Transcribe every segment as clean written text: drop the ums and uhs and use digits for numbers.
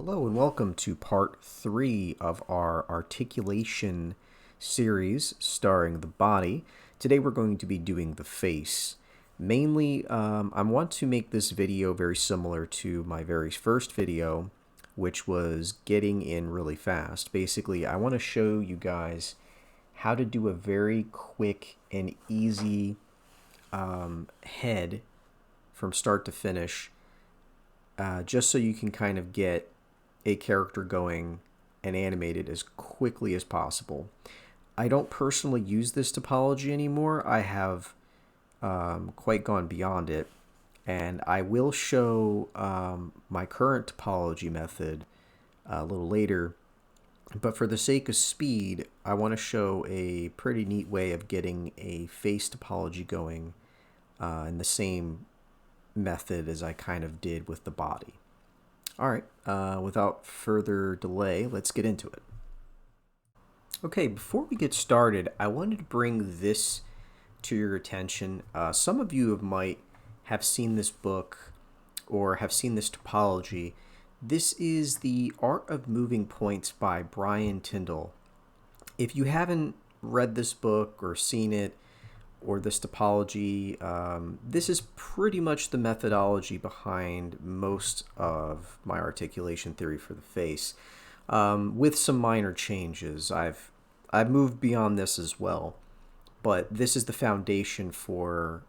Hello and welcome to part 3 of our articulation series starring the body. Today we're going to be doing the face. Mainly, I want to make this video very similar to my very first video, which was getting in really fast. Basically, I want to show you guys how to do a very quick and easy head from start to finish, just so you can kind of get a character going and animated as quickly as possible. I don't personally use this topology anymore. I have quite gone beyond it, and I will show my current topology method a little later. But for the sake of speed, I want to show a pretty neat way of getting a face topology going in the same method as I kind of did with the body. All right, without further delay, let's get into it. Okay, before we get started, I wanted to bring this to your attention. Some of you might have seen this book or have seen this topology. This is The Art of Moving Points by Brian Tyndall. If you haven't read this book or seen it, or this topology, this is pretty much the methodology behind most of my articulation theory for the face, with some minor changes. I've moved beyond this as well, but this is the foundation for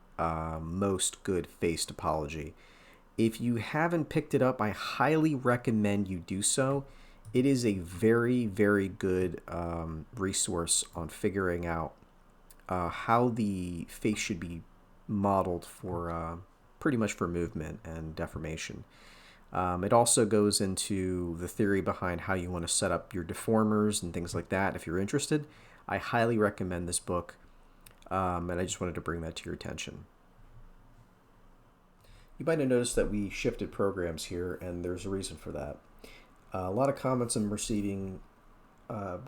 most good face topology. If you haven't picked it up, I highly recommend you do so. It is a very, very good resource on figuring out how the face should be modeled for pretty much for movement and deformation. It also goes into the theory behind how you want to set up your deformers and things like that. If you're interested, I highly recommend this book, and I just wanted to bring that to your attention. You might have noticed that we shifted programs here, and there's a reason for that. A lot of comments I'm receiving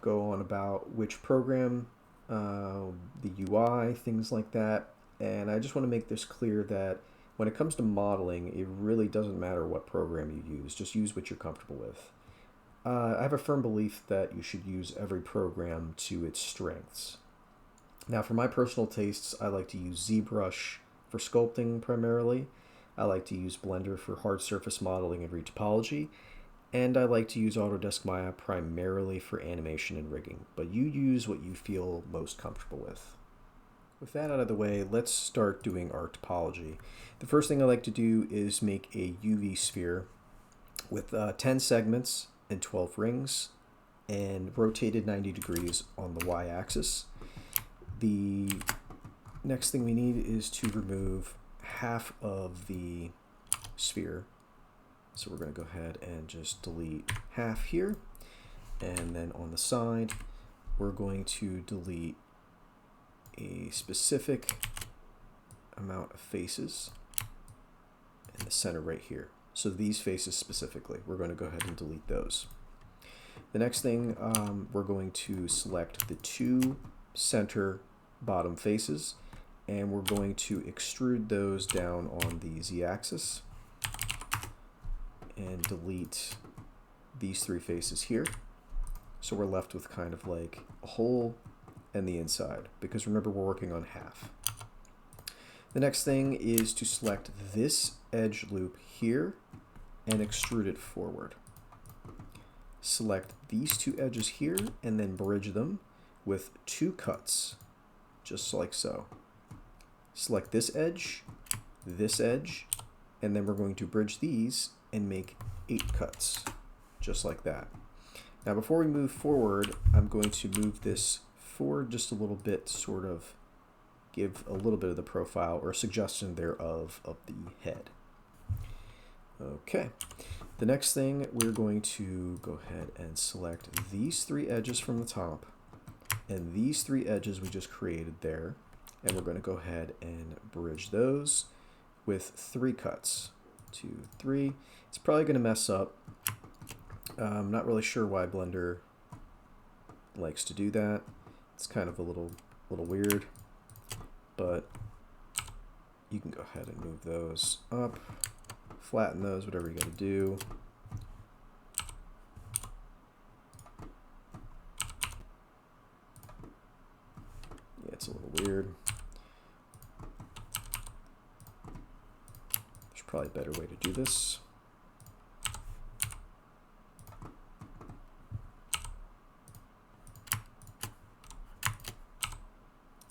go on about which program, the UI, things like that. And I just want to make this clear that when it comes to modeling, it really doesn't matter what program you use. Just use what you're comfortable with. I have a firm belief that you should use every program to its strengths. Now, for my personal tastes, I like to use ZBrush for sculpting primarily. I like to use Blender for hard surface modeling and retopology. And I like to use Autodesk Maya primarily for animation and rigging, but you use what you feel most comfortable with. With that out of the way, let's start doing our topology. The first thing I like to do is make a UV sphere with 10 segments and 12 rings and rotated 90 degrees on the y-axis. The next thing we need is to remove half of the sphere. So we're going to go ahead and just delete half here. And then on the side, we're going to delete a specific amount of faces in the center right here. So these faces specifically, we're going to go ahead and delete those. The next thing, we're going to select the two center bottom faces, and we're going to extrude those down on the z-axis and delete these three faces here. So we're left with kind of like a hole and the inside, because remember, we're working on half. The next thing is to select this edge loop here and extrude it forward. Select these two edges here and then bridge them with two cuts, just like so. Select this edge, and then we're going to bridge these and make 8 cuts, just like that. Now before we move forward, I'm going to move this forward just a little bit, sort of give a little bit of the profile or suggestion thereof of the head. Okay, the next thing, we're going to go ahead and select these 3 edges from the top and these 3 edges we just created there, and we're going to go ahead and bridge those with 3 cuts. 2, 3. It's probably going to mess up. I'm not really sure why Blender likes to do that. It's kind of a little weird, but you can go ahead and move those up, flatten those, whatever you got to do. weird. There's probably a better way to do this.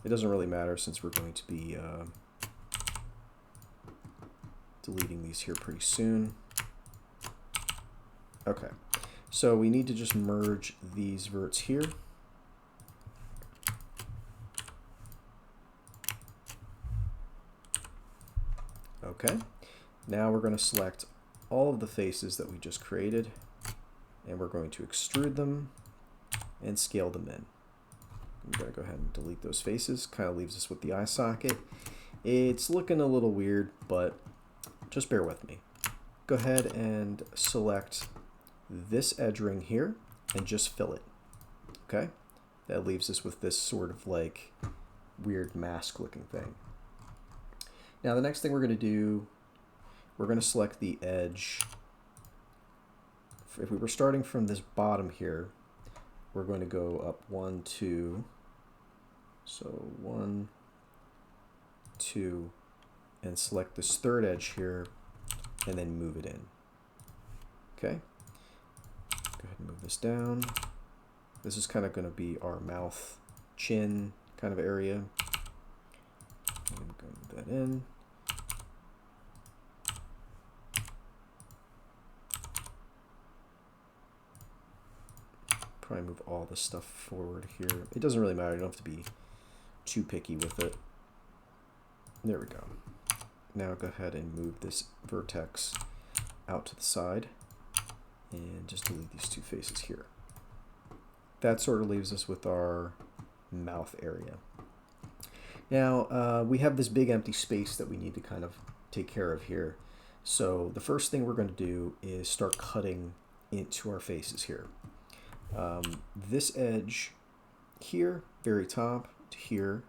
It doesn't really matter since we're going to be deleting these here pretty soon. Okay, so we need to just merge these verts here. Okay, now we're going to select all of the faces that we just created, and we're going to extrude them and scale them in. I'm going to go ahead and delete those faces. Kind of leaves us with the eye socket. It's looking a little weird, but just bear with me. Go ahead and select this edge ring here and just fill it. Okay? That leaves us with this sort of like weird mask looking thing. Now the next thing we're going to do, we're going to select the edge. If we were starting from this bottom here, we're going to go up 1, 2, so 1, 2, and select this third edge here, and then move it in. Okay, go ahead and move this down. This is kind of going to be our mouth, chin kind of area. I'm going to move that in. Probably move all this stuff forward here. It doesn't really matter. You don't have to be too picky with it. There we go. Now go ahead and move this vertex out to the side and just delete these two faces here. That sort of leaves us with our mouth area. Now we have this big empty space that we need to kind of take care of here. So the first thing we're going to do is start cutting into our faces here. This edge here, very top to here,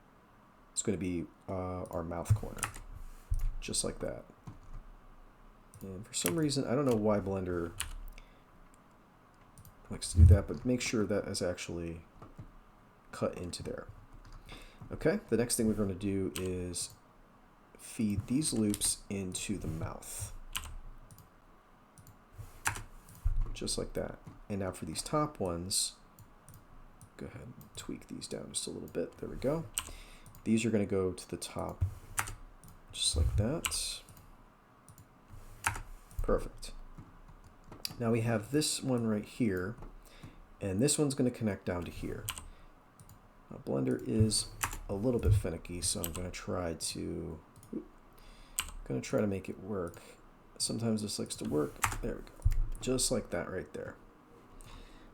is going to be our mouth corner, just like that. And for some reason, I don't know why Blender likes to do that, but make sure that is actually cut into there. Okay, the next thing we're going to do is feed these loops into the mouth, just like that. And now for these top ones, go ahead and tweak these down just a little bit. There we go. These are going to go to the top, just like that. Perfect. Now we have this one right here, and this one's going to connect down to here. Now Blender is a little bit finicky, so I'm going to try to make it work. Sometimes this likes to work. There we go. Just like that right there.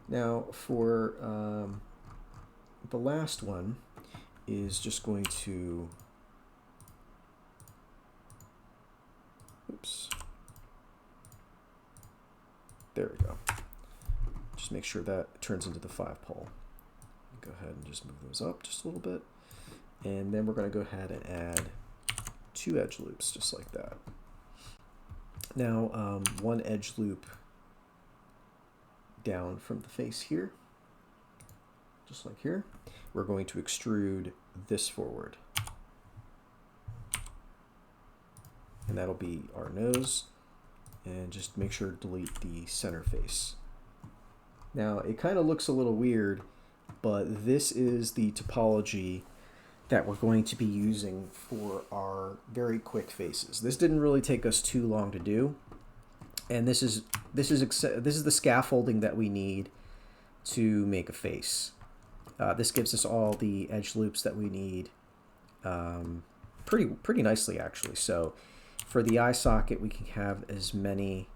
Now for the last one is just going to, oops, there we go. Just make sure that turns into the 5-pole. Go ahead and just move those up just a little bit. And then we're going to go ahead and add 2 edge loops just like that. Now 1 edge loop down from the face here, just like here. We're going to extrude this forward. And that'll be our nose. And just make sure to delete the center face. Now it kind of looks a little weird, but this is the topology that we're going to be using for our very quick faces. This didn't really take us too long to do. And this is the scaffolding that we need to make a face. This gives us all the edge loops that we need pretty nicely, actually. So for the eye socket, we can have as many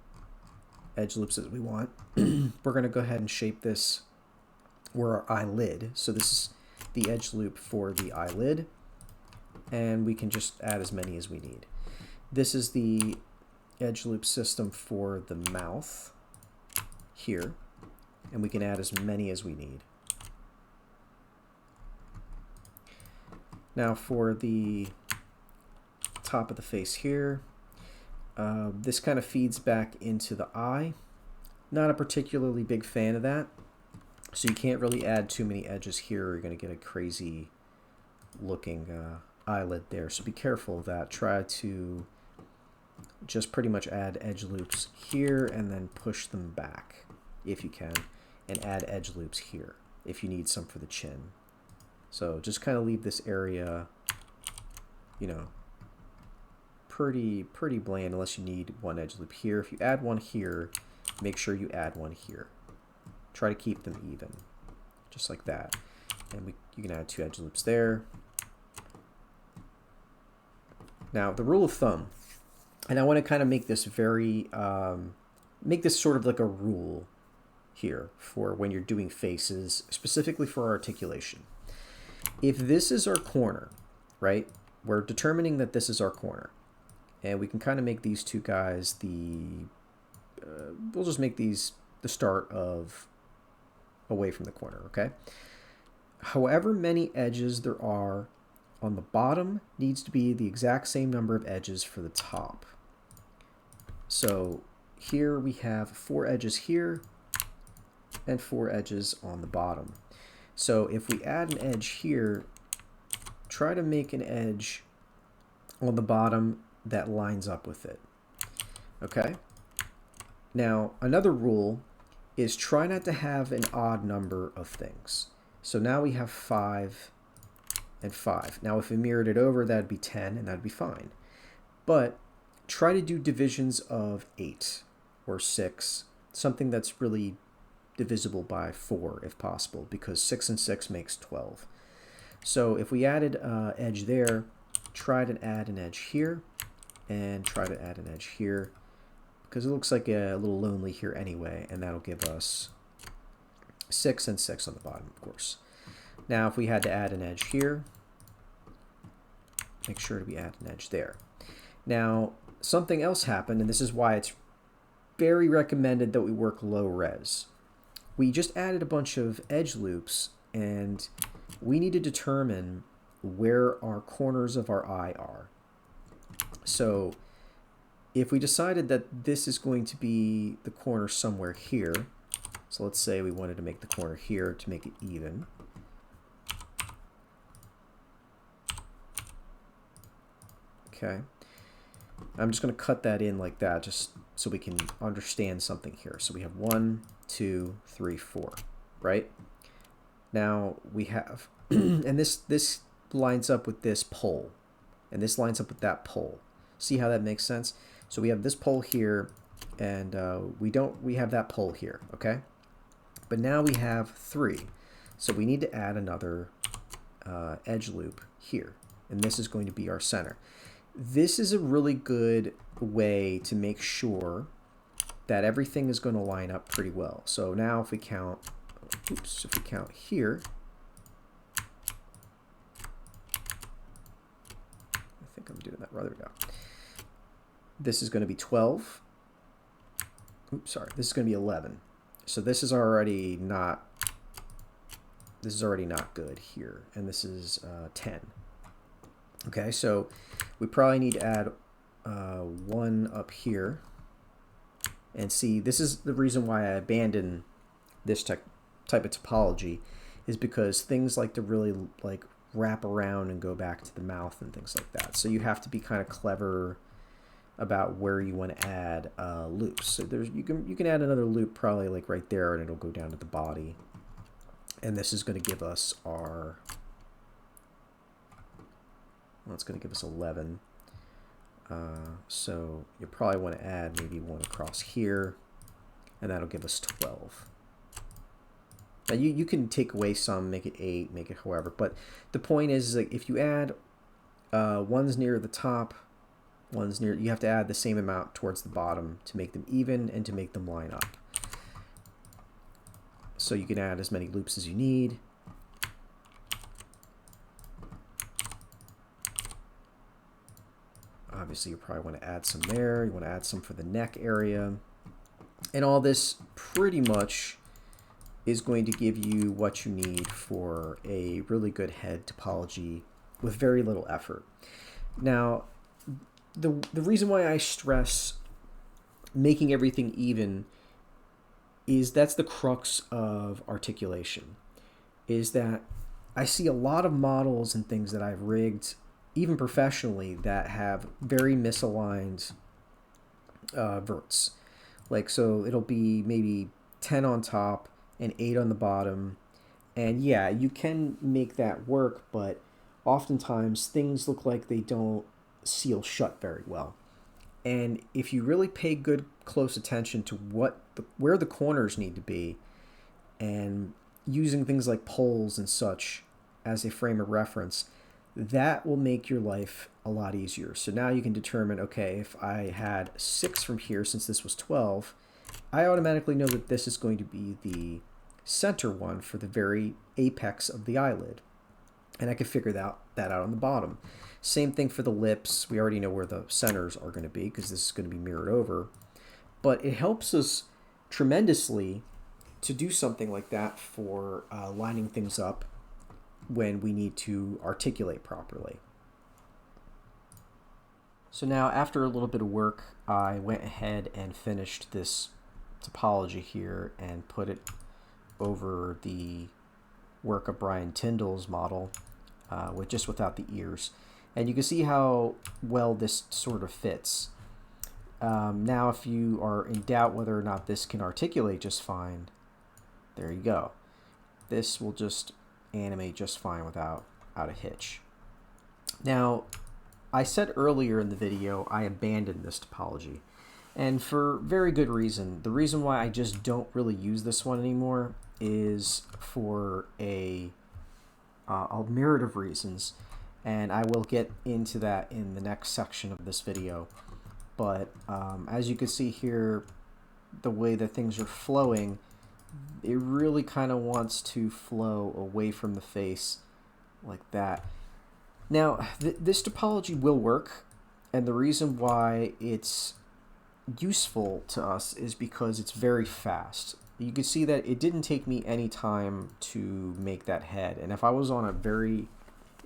edge loops as we want. We're going to go ahead and shape this for our eyelid. So this is the edge loop for the eyelid, and we can just add as many as we need. This is the edge loop system for the mouth here, and we can add as many as we need. Now for the top of the face here, this kind of feeds back into the eye. Not a particularly big fan of that, so you can't really add too many edges here or you're going to get a crazy looking eyelid there. So be careful of that. Try to just pretty much add edge loops here and then push them back if you can, and add edge loops here if you need some for the chin. So just kind of leave this area, you know, pretty bland unless you need one edge loop here. If you add one here, make sure you add one here. Try to keep them even, just like that. And you can add 2 edge loops there. Now the rule of thumb, and I want to kind of make this very, make this sort of like a rule here for when you're doing faces, specifically for articulation. If this is our corner, right, we're determining that this is our corner. And we can kind of make these two guys we'll just make these the start of away from the corner, okay? However many edges there are on the bottom needs to be the exact same number of edges for the top. So here we have 4 edges here and 4 edges on the bottom. So if we add an edge here, try to make an edge on the bottom that lines up with it. Okay? Now, another rule is try not to have an odd number of things. So now we have 5 and 5. Now if we mirrored it over, that'd be 10 and that'd be fine. But try to do divisions of 8 or 6, something that's really divisible by 4 if possible, because 6 and 6 makes 12. So if we added an edge there, try to add an edge here, and try to add an edge here, because it looks like a little lonely here anyway, and that'll give us 6 and 6 on the bottom, of course. Now if we had to add an edge here, make sure we add an edge there. Now something else happened, and this is why it's very recommended that we work low res. We just added a bunch of edge loops, and we need to determine where our corners of our eye are. So if we decided that this is going to be the corner somewhere here, so let's say we wanted to make the corner here to make it even. Okay. I'm just going to cut that in like that just so we can understand something here. So we have 1, 2, 3, 4, right? Now we have, and this lines up with this pole, and this lines up with that pole. See how that makes sense? So we have this pole here, and we have that pole here, okay? But now we have 3, so we need to add another edge loop here, and this is going to be our center. This is a really good way to make sure that everything is going to line up pretty well. So now if we count, if we count here, I think I'm doing that, there we go. This is going to be 12. Oops, sorry, this is going to be 11. So this is already not good here, and this is 10. Okay, so we probably need to add 1 up here. And see, this is the reason why I abandoned this type of topology, is because things like to really like wrap around and go back to the mouth and things like that. So you have to be kind of clever about where you want to add loops. So you can add another loop probably like right there, and it'll go down to the body. And this is going to give us our, well, it's going to give us 11. So you probably want to add maybe 1 across here, and that'll give us 12. Now you can take away some, make it 8, make it however, but the point is like if you add ones near the top, ones near, you have to add the same amount towards the bottom to make them even and to make them line up. So you can add as many loops as you need. Obviously, you probably want to add some there. You want to add some for the neck area. And all this pretty much is going to give you what you need for a really good head topology with very little effort. Now, the reason why I stress making everything even is that's the crux of articulation, is that I see a lot of models and things that I've rigged, even professionally, that have very misaligned verts. Like, so it'll be maybe 10 on top and 8 on the bottom. And yeah, you can make that work, but oftentimes things look like they don't seal shut very well. And if you really pay good close attention to where the corners need to be, and using things like poles and such as a frame of reference, that will make your life a lot easier. So now you can determine, okay, if I had 6 from here, since this was 12, I automatically know that this is going to be the center one for the very apex of the eyelid. And I can figure that out on the bottom. Same thing for the lips. We already know where the centers are going to be because this is going to be mirrored over. But it helps us tremendously to do something like that for lining things up when we need to articulate properly. So now, after a little bit of work, I went ahead and finished this topology here and put it over the work of Brian Tyndall's model without the ears. And you can see how well this sort of fits. Now, if you are in doubt whether or not this can articulate just fine, there you go. This will just animate just fine without a hitch. Now, I said earlier in the video I abandoned this topology, and for very good reason. The reason why I just don't really use this one anymore is for a myriad of reasons, and I will get into that in the next section of this video. But as you can see here, the way that things are flowing, it really kind of wants to flow away from the face like that. Now, this topology will work, and the reason why it's useful to us is because it's very fast. You can see that it didn't take me any time to make that head, and if I was on a very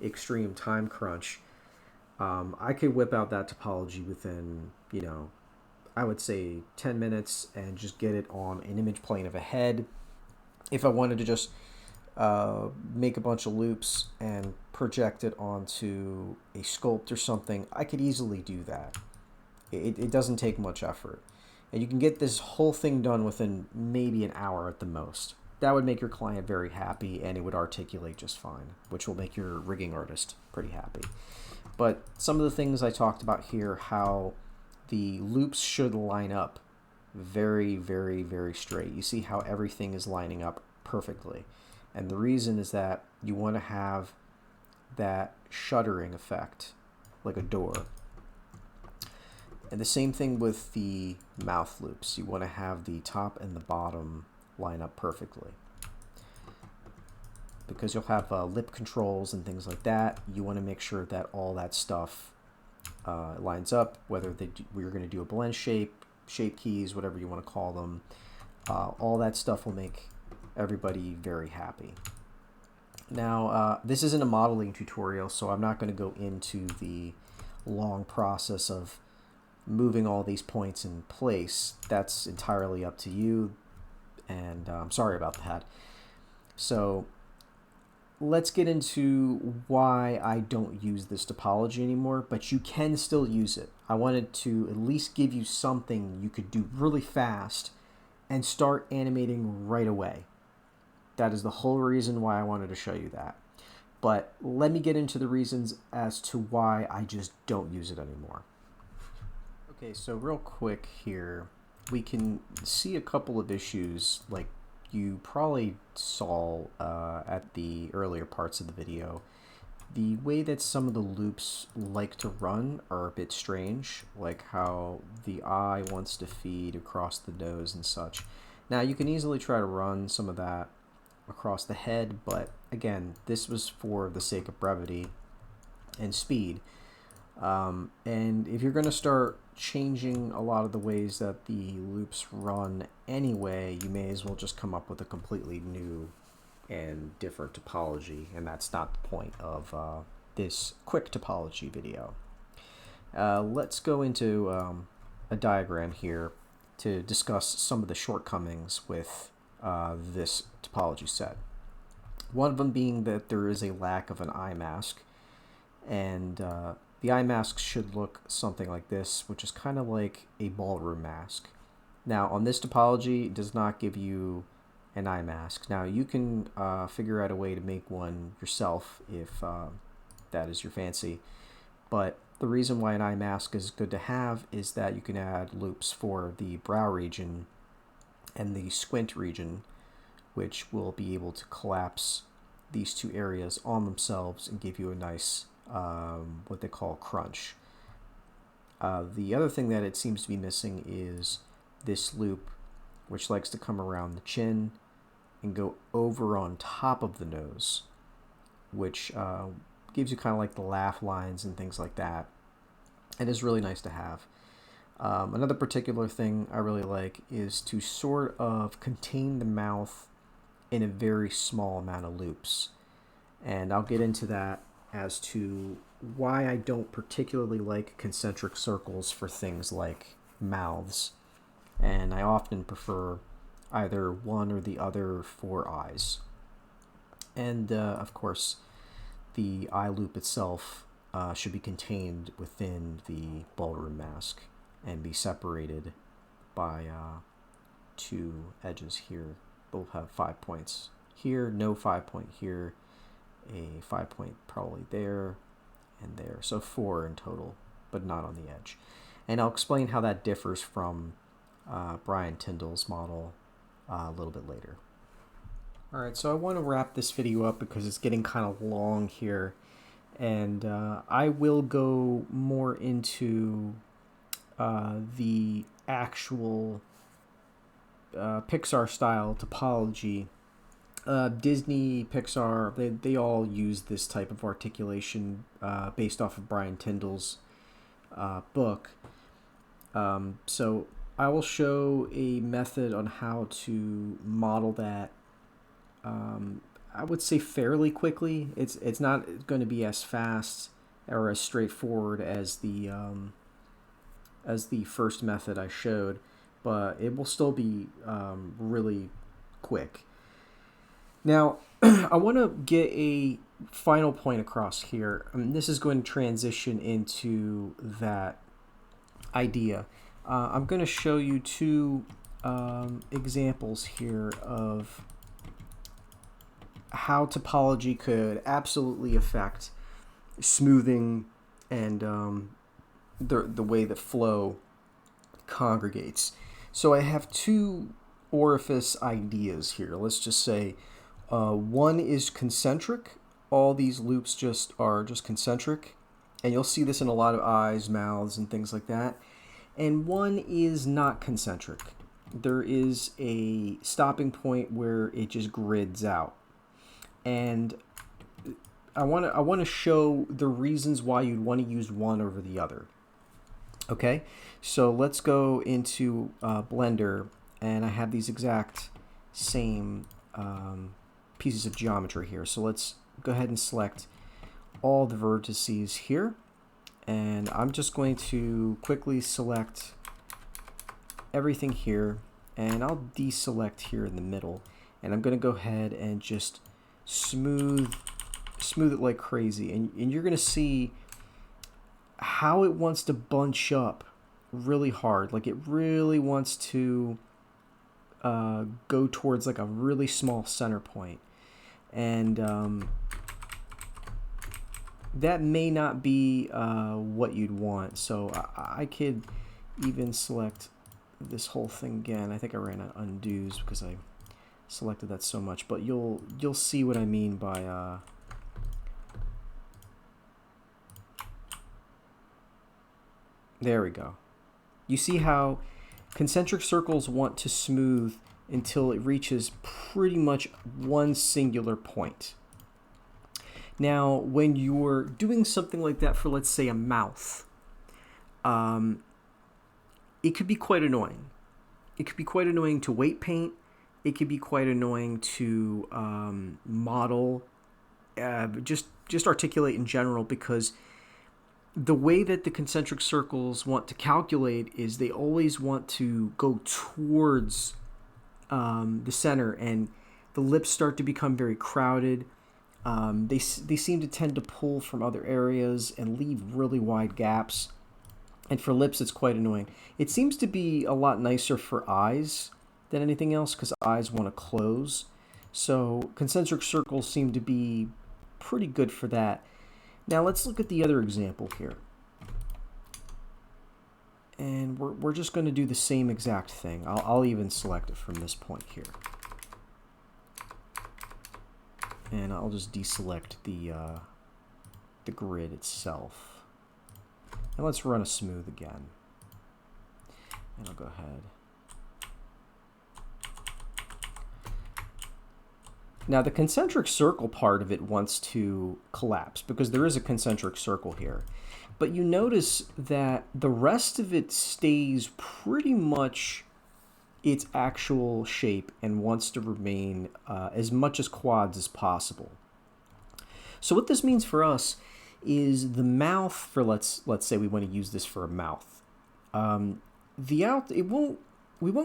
extreme time crunch, I could whip out that topology within, I would say 10 minutes and just get it on an image plane of a head. If I wanted to just make a bunch of loops and project it onto a sculpt or something, I could easily do that. It doesn't take much effort. And you can get this whole thing done within maybe an hour at the most. That would make your client very happy, and it would articulate just fine, which will make your rigging artist pretty happy. But some of the things I talked about here, how the loops should line up very, very, very straight. You see how everything is lining up perfectly. And the reason is that you want to have that shuttering effect, like a door. And the same thing with the mouth loops. You want to have the top and the bottom line up perfectly. Because you'll have lip controls and things like that, you want to make sure that all that stuff lines up, whether we're going to do a blend shape keys, whatever you want to call them. All that stuff will make everybody very happy. Now, this isn't a modeling tutorial, so I'm not going to go into the long process of moving all these points in place. That's entirely up to you, and I'm sorry about that. So let's get into why I don't use this topology anymore, but you can still use it. I wanted to at least give you something you could do really fast and start animating right away. That is the whole reason why I wanted to show you that. But let me get into the reasons as to why I just don't use it anymore. Okay, so real quick here, we can see a couple of issues like you probably saw at the earlier parts of the video. The way that some of the loops like to run are a bit strange, like how the eye wants to feed across the nose and such. Now you can easily try to run some of that across the head, but again, this was for the sake of brevity and speed. And if you're going to start changing a lot of the ways that the loops run anyway, you may as well just come up with a completely new and different topology, and that's not the point of this quick topology video. Let's go into a diagram here to discuss some of the shortcomings with this topology set. One of them being that there is a lack of an eye mask, and the eye mask should look something like this, which is kind of like a ballroom mask. Now, on this topology, it does not give you an eye mask. Now, you can figure out a way to make one yourself if that is your fancy. But the reason why an eye mask is good to have is that you can add loops for the brow region and the squint region, which will be able to collapse these two areas on themselves and give you a nice, what they call crunch. The other thing that it seems to be missing is this loop, which likes to come around the chin and go over on top of the nose, which gives you kind of like the laugh lines and things like that. It is really nice to have. Another particular thing I really like is to sort of contain the mouth in a very small amount of loops. And I'll get into that as to why I don't particularly like concentric circles for things like mouths. And I often prefer either one or the other for eyes. And of course, the eye loop itself should be contained within the ballroom mask and be separated by two edges here. They'll have 5 points here, no 5 point here, a 5 point probably there and there. So 4 in total, but not on the edge. And I'll explain how that differs from Brian Tyndall's model a little bit later. All right, so I want to wrap this video up because it's getting kind of long here, and I will go more into the actual Pixar style topology. Disney, Pixar, they all use this type of articulation based off of Brian Tyndall's book. So I will show a method on how to model that. I would say fairly quickly. It's not going to be as fast or as straightforward as the first method I showed, but it will still be really quick. Now, I want to get a final point across here. This is going to transition into that idea. I'm going to show you two examples here of how topology could absolutely affect smoothing and the way the flow congregates. So I have two orifice ideas here. Let's just say one is concentric. All these loops are just concentric, and you'll see this in a lot of eyes, mouths, and things like that. And one is not concentric. There is a stopping point where it just grids out. And I want to show the reasons why you'd want to use one over the other. Okay, so let's go into Blender, and I have these exact same pieces of geometry here. So let's go ahead and select all the vertices here, and I'm just going to quickly select everything here, and I'll deselect here in the middle, and I'm going to go ahead and just smooth it like crazy, and you're going to see how it wants to bunch up really hard. Like, it really wants to go towards like a really small center point, and that may not be what you'd want. So I could even select this whole thing again. I think I ran out of undos because I selected that so much, but you'll see what I mean by there we go. You see how concentric circles want to smooth until it reaches pretty much one singular point. Now, when you're doing something like that for, let's say, a mouth, it could be quite annoying. It could be quite annoying to weight paint. It could be quite annoying to model, just articulate in general, because the way that the concentric circles want to calculate is they always want to go towards the center, and The lips start to become very crowded. They seem to tend to pull from other areas and leave really wide gaps. And for lips, it's quite annoying. It seems to be a lot nicer for eyes than anything else because eyes want to close. So concentric circles seem to be pretty good for that. Now let's look at the other example here. And we're just going to do the same exact thing. I'll even select it from this point here. And I'll just deselect the grid itself. And let's run a smooth again. And I'll go ahead. Now the concentric circle part of it wants to collapse because there is a concentric circle here. But you notice that the rest of it stays pretty much its actual shape and wants to remain as much as quads as possible. So what this means for us is the mouth for let's say we want to use this for a mouth. We won't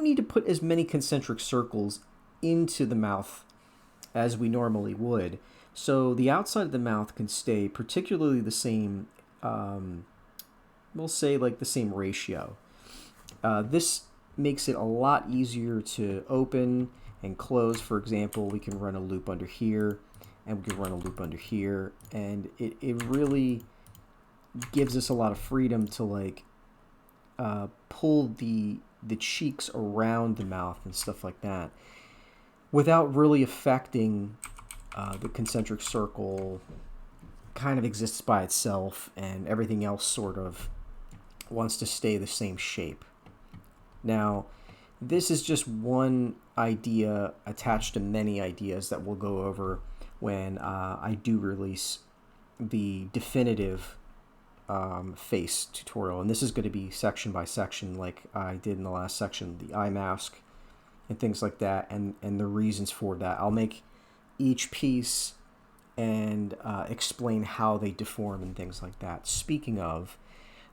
need to put as many concentric circles into the mouth as we normally would. So the outside of the mouth can stay particularly the same, we'll say like the same ratio. This makes it a lot easier to open and close. For example, we can run a loop under here and we can run a loop under here, and it really gives us a lot of freedom to like pull the cheeks around the mouth and stuff like that without really affecting the concentric circle. Kind of exists by itself and everything else sort of wants to stay the same shape. Now, this is just one idea attached to many ideas that we'll go over when I do release the definitive face tutorial. And this is going to be section by section like I did in the last section, the eye mask and things like that, and the reasons for that. I'll make each piece and explain how they deform and things like that. Speaking of,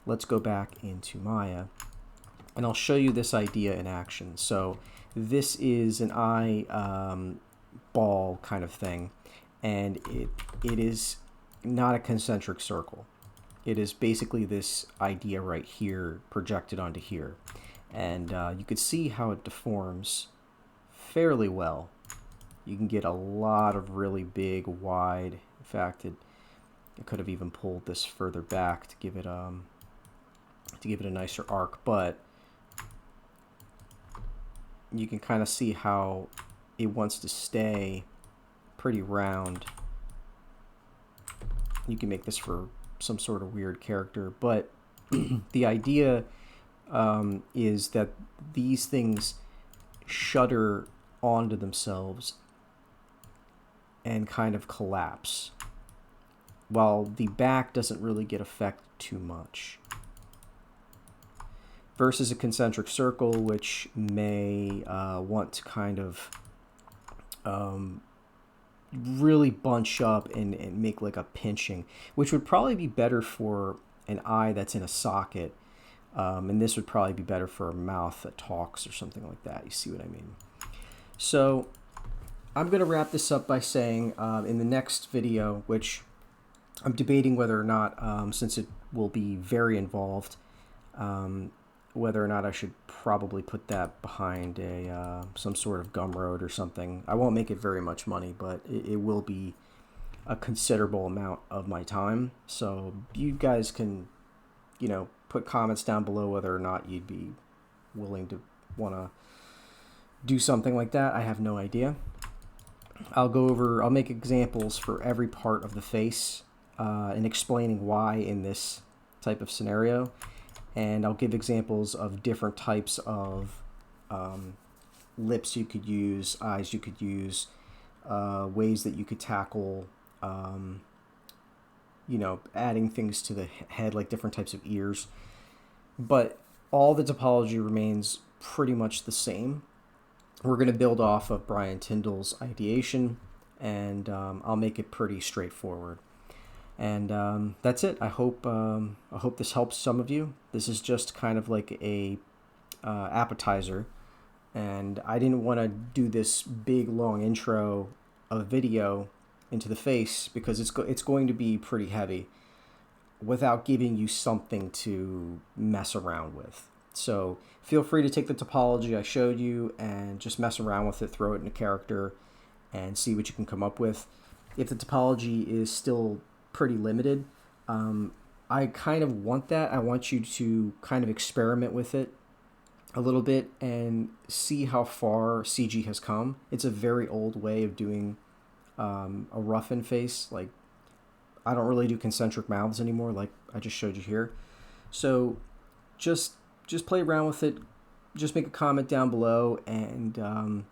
let's go back into Maya and I'll show you this idea in action. So this is an eye ball kind of thing, and it is not a concentric circle. It is basically this idea right here projected onto here, and you could see how it deforms fairly well. You can get a lot of really big, wide. In fact, it could have even pulled this further back to give it a nicer arc, but you can kind of see how it wants to stay pretty round. You can make this for some sort of weird character, but the idea is that these things shutter onto themselves and kind of collapse, while the back doesn't really get affected too much. Versus a concentric circle, which may want to kind of really bunch up and make like a pinching, which would probably be better for an eye that's in a socket, and this would probably be better for a mouth that talks or something like that. You see what I mean? So I'm going to wrap this up by saying in the next video, which I'm debating whether or not, since it will be very involved, whether or not I should probably put that behind a some sort of Gumroad or something. I won't make it very much money, but it will be a considerable amount of my time. So you guys can, put comments down below whether or not you'd be willing to want to do something like that. I have no idea. I'll make examples for every part of the face and explaining why in this type of scenario. And I'll give examples of different types of lips you could use, eyes you could use, ways that you could tackle, adding things to the head, like different types of ears. But all the topology remains pretty much the same. We're going to build off of Brian Tyndall's ideation, and I'll make it pretty straightforward. And that's it. I hope this helps some of you. This is just kind of like a appetizer And I didn't want to do this big long intro of video into the face because it's going to be pretty heavy without giving you something to mess around with. So feel free to take the topology I showed you and just mess around with it, throw it in a character, and see what you can come up with. If the topology is still pretty limited, I kind of want that. I want you to kind of experiment with it a little bit and see how far CG has come. It's a very old way of doing a roughen face. Like, I don't really do concentric mouths anymore, like I just showed you here. So just play around with it. Just make a comment down below and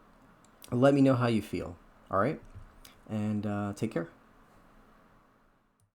let me know how you feel. All right, and take care.